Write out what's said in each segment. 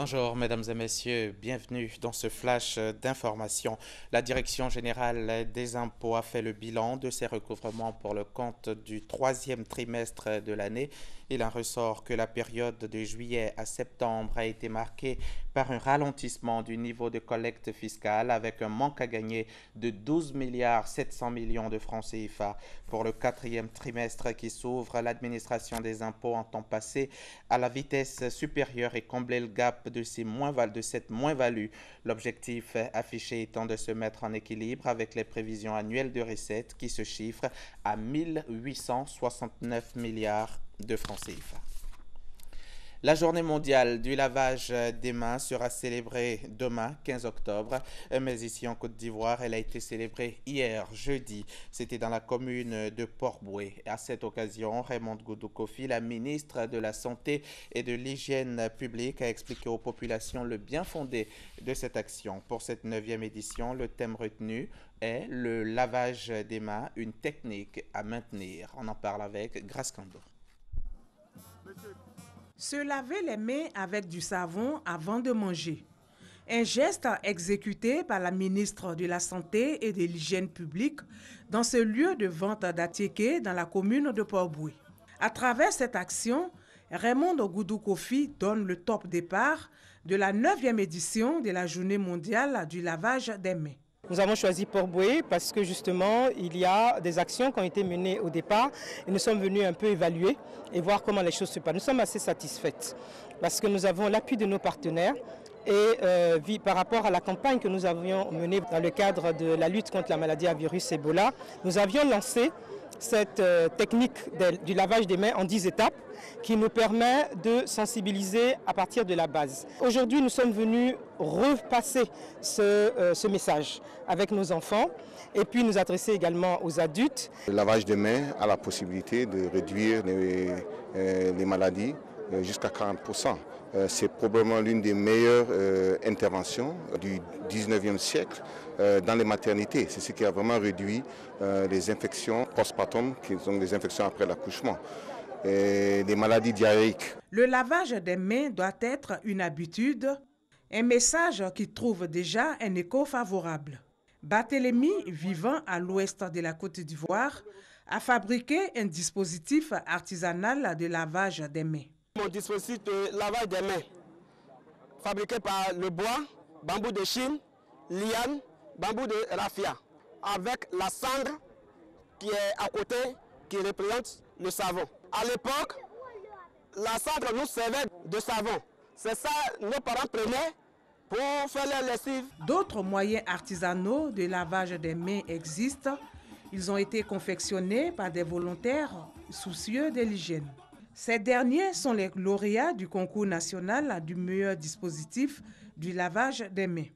Bonjour mesdames et messieurs, bienvenue dans ce flash d'information. La Direction générale des impôts a fait le bilan de ses recouvrements pour le compte du troisième trimestre de l'année. Il en ressort que la période de juillet à septembre a été marquée par un ralentissement du niveau de collecte fiscale avec un manque à gagner de 12 milliards 700 millions de francs CFA. Pour le quatrième trimestre qui s'ouvre, l'administration des impôts entend passer à la vitesse supérieure et combler le gap de cette moins-value. L'objectif affiché étant de se mettre en équilibre avec les prévisions annuelles de recettes qui se chiffrent à 1869 milliards de francs CFA. La journée mondiale du lavage des mains sera célébrée demain, 15 octobre, mais ici en Côte d'Ivoire, elle a été célébrée hier, jeudi. C'était dans la commune de Port-Bouët. À cette occasion, Raymond Goudou Kofi, la ministre de la Santé et de l'Hygiène publique, a expliqué aux populations le bien fondé de cette action. Pour cette 9e édition, le thème retenu est le lavage des mains, une technique à maintenir. On en parle avec Grace Kando. Se laver les mains avec du savon avant de manger. Un geste exécuté par la ministre de la Santé et de l'Hygiène publique dans ce lieu de vente d'Atiéké dans la commune de Port-Bouët. À travers cette action, Raymond Goudou Kofi donne le top départ de la 9e édition de la Journée mondiale du lavage des mains. Nous avons choisi Port-Bouët parce que justement, il y a des actions qui ont été menées au départ et nous sommes venus un peu évaluer et voir comment les choses se passent. Nous sommes assez satisfaites parce que nous avons l'appui de nos partenaires et par rapport à la campagne que nous avions menée dans le cadre de la lutte contre la maladie à virus Ebola, nous avions lancé cette technique du lavage des mains en 10 étapes qui nous permet de sensibiliser à partir de la base. Aujourd'hui, nous sommes venus repasser ce message avec nos enfants et puis nous adresser également aux adultes. Le lavage des mains a la possibilité de réduire les maladies jusqu'à 40%. C'est probablement l'une des meilleures interventions du 19e siècle dans les maternités. C'est ce qui a vraiment réduit les infections postpartum, qui sont des infections après l'accouchement, et des maladies diarrhéiques. Le lavage des mains doit être une habitude, un message qui trouve déjà un écho favorable. Barthélemy, vivant à l'ouest de la Côte d'Ivoire, a fabriqué un dispositif artisanal de lavage des mains. Mon dispositif de lavage des mains, fabriqué par le bois, bambou de Chine, liane, bambou de raffia, avec la cendre qui est à côté, qui représente le savon. À l'époque, la cendre nous servait de savon. C'est ça que nos parents prenaient pour faire leur lessive. D'autres moyens artisanaux de lavage des mains existent. Ils ont été confectionnés par des volontaires soucieux de l'hygiène. Ces derniers sont les lauréats du concours national du meilleur dispositif du lavage des mains.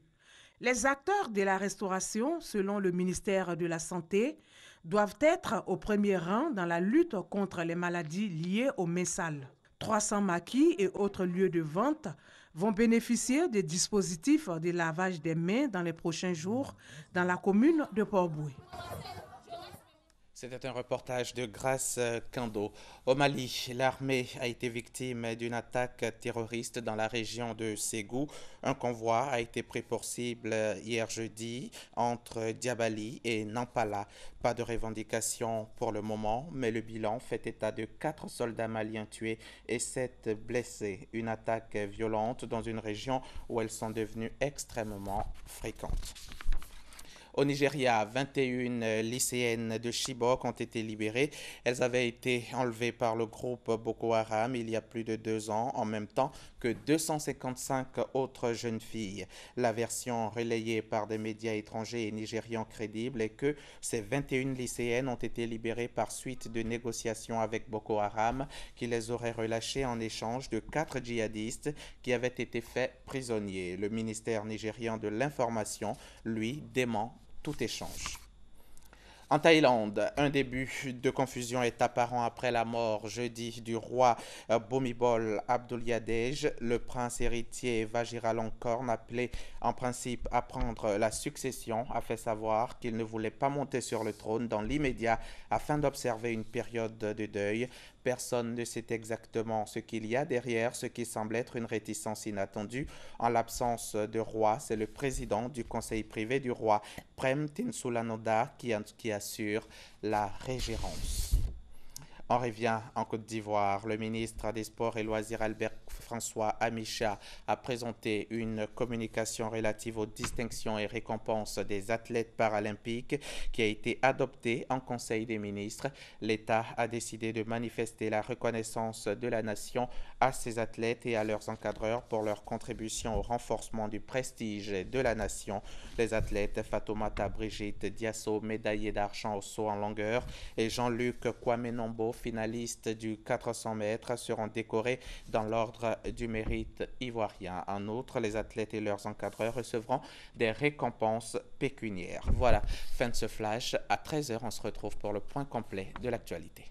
Les acteurs de la restauration, selon le ministère de la Santé, doivent être au premier rang dans la lutte contre les maladies liées aux mains sales. 300 maquis et autres lieux de vente vont bénéficier des dispositifs de lavage des mains dans les prochains jours dans la commune de Port-Bouët. C'était un reportage de Grace Kando. Au Mali, l'armée a été victime d'une attaque terroriste dans la région de Ségou. Un convoi a été pris pour cible hier jeudi entre Diabali et Nampala. Pas de revendication pour le moment, mais le bilan fait état de 4 soldats maliens tués et 7 blessés. Une attaque violente dans une région où elles sont devenues extrêmement fréquentes. Au Nigeria, 21 lycéennes de Chibok ont été libérées. Elles avaient été enlevées par le groupe Boko Haram il y a plus de 2 ans, en même temps que 255 autres jeunes filles. La version relayée par des médias étrangers et nigérians crédibles est que ces 21 lycéennes ont été libérées par suite de négociations avec Boko Haram qui les aurait relâchées en échange de 4 djihadistes qui avaient été faits prisonniers. Le ministère nigérian de l'Information, lui, dément tout échange. En Thaïlande, un début de confusion est apparent après la mort jeudi du roi Bhumibol Adulyadej. Le prince héritier Vajiralongkorn, appelé en principe à prendre la succession, a fait savoir qu'il ne voulait pas monter sur le trône dans l'immédiat afin d'observer une période de deuil. Personne ne sait exactement ce qu'il y a derrière ce qui semble être une réticence inattendue. En l'absence de roi, c'est le président du conseil privé du roi, Prem Tinsulanoda, qui assure la régérance. On revient en Côte d'Ivoire. Le ministre des Sports et Loisirs Albert-François Amicha a présenté une communication relative aux distinctions et récompenses des athlètes paralympiques qui a été adoptée en Conseil des ministres. L'État a décidé de manifester la reconnaissance de la nation à ces athlètes et à leurs encadreurs pour leur contribution au renforcement du prestige de la nation. Les athlètes Fatoumata Brigitte Diasso, médaillée d'argent au saut en longueur, et Jean-Luc Kwame-Nombo, finalistes du 400 mètres, seront décorés dans l'ordre du mérite ivoirien. En outre, les athlètes et leurs encadreurs recevront des récompenses pécuniaires. Voilà, fin de ce flash. À 13 h, on se retrouve pour le point complet de l'actualité.